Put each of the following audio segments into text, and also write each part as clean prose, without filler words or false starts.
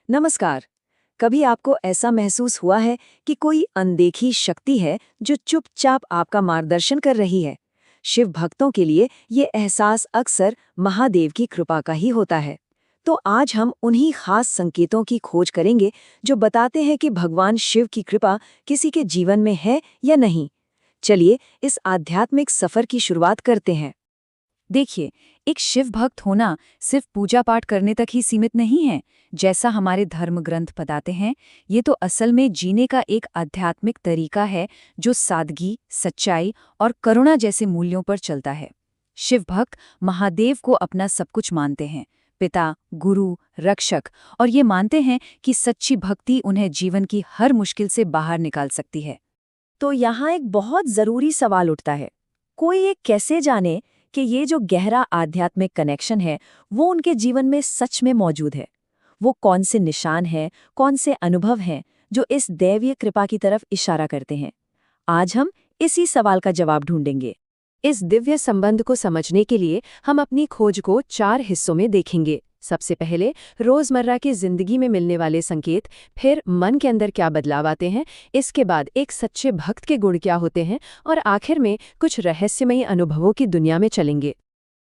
नमस्कार। कभी आपको ऐसा महसूस हुआ है कि कोई अनदेखी शक्ति है जो चुपचाप आपका मार्गदर्शन कर रही है? शिव भक्तों के लिए ये एहसास अक्सर महादेव की कृपा का ही होता है। तो आज हम उन्हीं खास संकेतों की खोज करेंगे जो बताते हैं कि भगवान शिव की कृपा किसी के जीवन में है या नहीं। चलिए इस आध्यात्मिक सफर की शुरुआत करते हैं। देखिए, एक शिव भक्त होना सिर्फ पूजा पाठ करने तक ही सीमित नहीं है। जैसा हमारे धर्म ग्रंथ बताते हैं, ये तो असल में जीने का एक आध्यात्मिक तरीका है जो सादगी, सच्चाई और करुणा जैसे मूल्यों पर चलता है। शिव भक्त महादेव को अपना सब कुछ मानते हैं, पिता, गुरु, रक्षक, और ये मानते हैं कि सच्ची भक्ति उन्हें जीवन की हर मुश्किल से बाहर निकाल सकती है। तो यहाँ एक बहुत जरूरी सवाल उठता है, कोई ये कैसे जाने कि ये जो गहरा आध्यात्मिक कनेक्शन है वो उनके जीवन में सच में मौजूद है? वो कौन से निशान हैं, कौन से अनुभव हैं जो इस दैवीय कृपा की तरफ इशारा करते हैं? आज हम इसी सवाल का जवाब ढूंढेंगे। इस दिव्य संबंध को समझने के लिए हम अपनी खोज को 4 हिस्सों में देखेंगे। सबसे पहले रोजमर्रा की जिंदगी में मिलने वाले संकेत, फिर मन के अंदर क्या बदलाव आते हैं, इसके बाद एक सच्चे भक्त के गुण क्या होते हैं, और आखिर में कुछ रहस्यमयी अनुभवों की दुनिया में चलेंगे।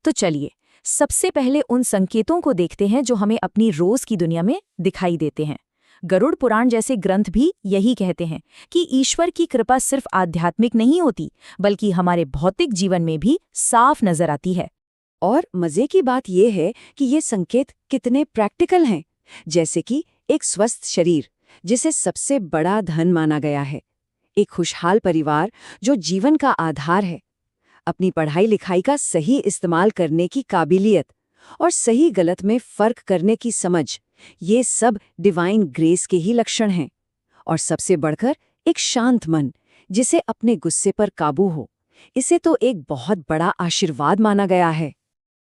तो चलिए, सबसे पहले उन संकेतों को देखते हैं जो हमें अपनी रोज की दुनिया में दिखाई देते हैं। गरुड़ पुराण जैसे ग्रंथ भी यही कहते हैं कि ईश्वर की कृपा सिर्फ आध्यात्मिक नहीं होती, बल्कि हमारे भौतिक जीवन में भी साफ नजर आती है। और मजे की बात यह है कि ये संकेत कितने प्रैक्टिकल हैं, जैसे कि एक स्वस्थ शरीर जिसे सबसे बड़ा धन माना गया है, एक खुशहाल परिवार जो जीवन का आधार है, अपनी पढ़ाई लिखाई का सही इस्तेमाल करने की काबिलियत और सही गलत में फर्क करने की समझ, ये सब डिवाइन ग्रेस के ही लक्षण हैं। और सबसे बढ़कर एक शांत मन जिसे अपने गुस्से पर काबू हो, इसे तो एक बहुत बड़ा आशीर्वाद माना गया है।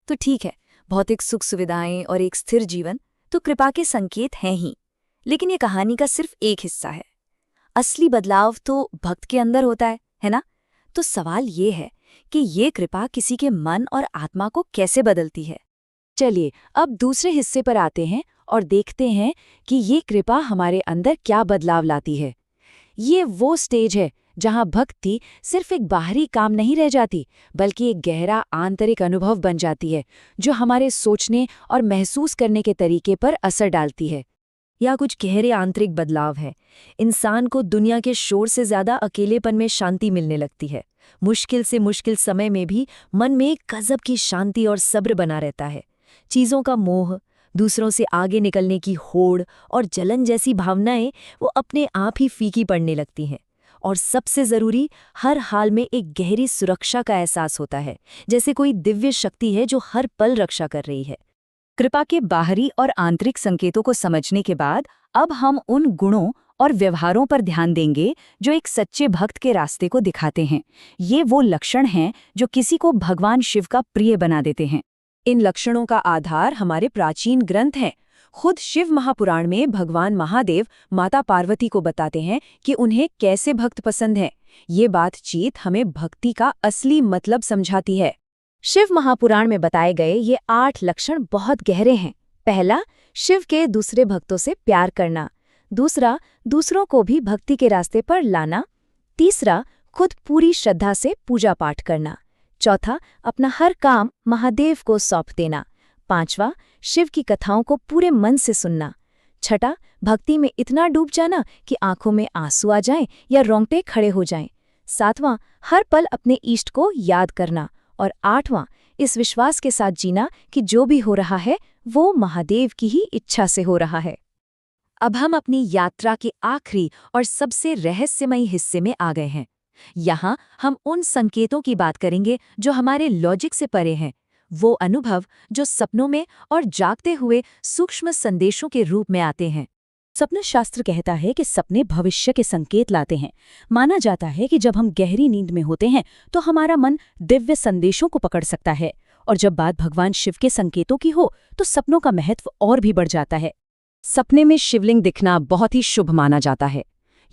तो ठीक है, भौतिक सुख सुविधाएं और एक स्थिर जीवन तो कृपा के संकेत हैं ही, लेकिन ये कहानी का सिर्फ एक हिस्सा है। असली बदलाव तो भक्त के अंदर होता है ना? तो सवाल ये है कि ये कृपा किसी के मन और आत्मा को कैसे बदलती है। चलिए अब दूसरे हिस्से पर आते हैं और देखते हैं कि ये कृपा हमारे अंदर क्या बदलाव लाती है। ये वो स्टेज है जहां भक्ति सिर्फ एक बाहरी काम नहीं रह जाती, बल्कि एक गहरा आंतरिक अनुभव बन जाती है जो हमारे सोचने और महसूस करने के तरीके पर असर डालती है। या कुछ गहरे आंतरिक बदलाव है। इंसान को दुनिया के शोर से ज्यादा अकेलेपन में शांति मिलने लगती है। मुश्किल से मुश्किल समय में भी मन में एक गजब की शांति और सब्र बना रहता है। चीजों का मोह, दूसरों से आगे निकलने की होड़ और जलन जैसी भावनाएं वो अपने आप ही फीकी पड़ने लगती हैं। और सबसे जरूरी, हर हाल में एक गहरी सुरक्षा का एहसास होता है, जैसे कोई दिव्य शक्ति है जो हर पल रक्षा कर रही है। कृपा के बाहरी और आंतरिक संकेतों को समझने के बाद अब हम उन गुणों और व्यवहारों पर ध्यान देंगे जो एक सच्चे भक्त के रास्ते को दिखाते हैं। ये वो लक्षण हैं जो किसी को भगवान शिव का प्रिय बना देते हैं। इन लक्षणों का आधार हमारे प्राचीन ग्रंथ हैं। खुद शिव महापुराण में भगवान महादेव माता पार्वती को बताते हैं कि उन्हें कैसे भक्त पसंद हैं। ये बातचीत हमें भक्ति का असली मतलब समझाती है। शिव महापुराण में बताए गए ये 8 लक्षण बहुत गहरे हैं। पहला, शिव के दूसरे भक्तों से प्यार करना। दूसरा, दूसरों को भी भक्ति के रास्ते पर लाना। तीसरा, खुद पूरी श्रद्धा से पूजा पाठ करना। चौथा, अपना हर काम महादेव को सौंप देना। पांचवा, शिव की कथाओं को पूरे मन से सुनना। छठा, भक्ति में इतना डूब जाना कि आंखों में आंसू आ जाएं या रोंगटे खड़े हो जाएं। सातवां, हर पल अपने इष्ट को याद करना। और आठवां, इस विश्वास के साथ जीना कि जो भी हो रहा है वो महादेव की ही इच्छा से हो रहा है। अब हम अपनी यात्रा के आखिरी और सबसे रहस्यमयी हिस्से में आ गए हैं। यहाँ हम उन संकेतों की बात करेंगे जो हमारे लॉजिक से परे हैं, वो अनुभव जो सपनों में और जागते हुए सूक्ष्म संदेशों के रूप में आते हैं। सपना शास्त्र कहता है कि सपने भविष्य के संकेत लाते हैं। माना जाता है कि जब हम गहरी नींद में होते हैं तो हमारा मन दिव्य संदेशों को पकड़ सकता है, और जब बात भगवान शिव के संकेतों की हो तो सपनों का महत्व और भी बढ़ जाता है। सपने में शिवलिंग दिखना बहुत ही शुभ माना जाता है।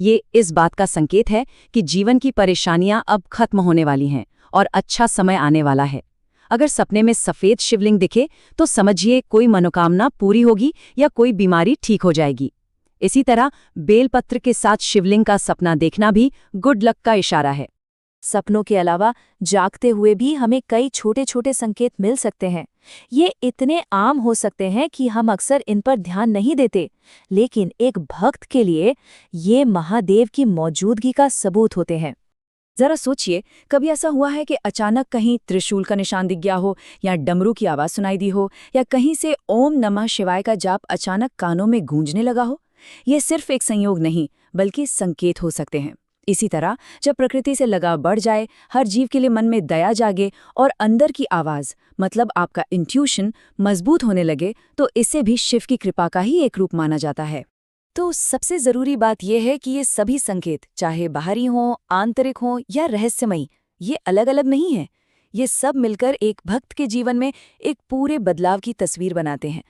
ये इस बात का संकेत है कि जीवन की परेशानियां अब खत्म होने वाली हैं और अच्छा समय आने वाला है। अगर सपने में सफेद शिवलिंग दिखे तो समझिए कोई मनोकामना पूरी होगी या कोई बीमारी ठीक हो जाएगी। इसी तरह बेलपत्र के साथ शिवलिंग का सपना देखना भी गुड लक का इशारा है। सपनों के अलावा जागते हुए भी हमें कई छोटे छोटे संकेत मिल सकते हैं। ये इतने आम हो सकते हैं कि हम अक्सर इन पर ध्यान नहीं देते, लेकिन एक भक्त के लिए ये महादेव की मौजूदगी का सबूत होते हैं। जरा सोचिए, कभी ऐसा हुआ है कि अचानक कहीं त्रिशूल का निशान दिख गया हो, या डमरू की आवाज सुनाई दी हो, या कहीं से ओम नमः शिवाय का जाप अचानक कानों में गूंजने लगा हो? ये सिर्फ एक संयोग नहीं, बल्कि संकेत हो सकते हैं। इसी तरह जब प्रकृति से लगाव बढ़ जाए, हर जीव के लिए मन में दया जागे और अंदर की आवाज मतलब आपका इंट्यूशन मजबूत होने लगे, तो इसे भी शिव की कृपा का ही एक रूप माना जाता है। तो सबसे जरूरी बात यह है कि ये सभी संकेत, चाहे बाहरी हों, आंतरिक हों या रहस्यमयी, ये अलग अलग नहीं हैं। ये सब मिलकर एक भक्त के जीवन में एक पूरे बदलाव की तस्वीर बनाते हैं।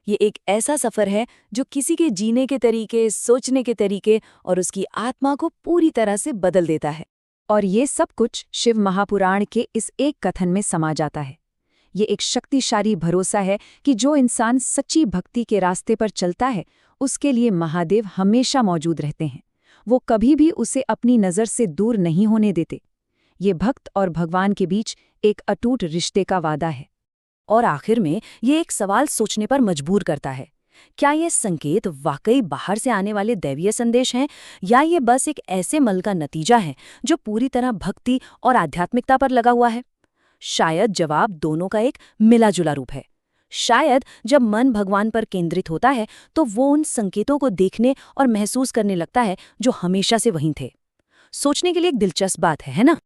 ये एक ऐसा सफर है जो किसी के जीने के तरीके, सोचने के तरीके और उसकी आत्मा को पूरी तरह से बदल देता है। और ये सब कुछ शिव महापुराण के इस एक कथन में समा जाता है। ये एक शक्तिशाली भरोसा है कि जो इंसान सच्ची भक्ति के रास्ते पर चलता है, उसके लिए महादेव हमेशा मौजूद रहते हैं। वो कभी भी उसे अपनी नज़र से दूर नहीं होने देते। ये भक्त और भगवान के बीच एक अटूट रिश्ते का वादा है। और आखिर में ये एक सवाल सोचने पर मजबूर करता है, क्या ये संकेत वाकई बाहर से आने वाले दैवीय संदेश हैं, या ये बस एक ऐसे मल का नतीजा है जो पूरी तरह भक्ति और आध्यात्मिकता पर लगा हुआ है? शायद जवाब दोनों का एक मिला-जुला रूप है। शायद जब मन भगवान पर केंद्रित होता है तो वो उन संकेतों को देखने और महसूस करने लगता है जो हमेशा से वहीं थे। सोचने के लिए एक दिलचस्प बात है ना?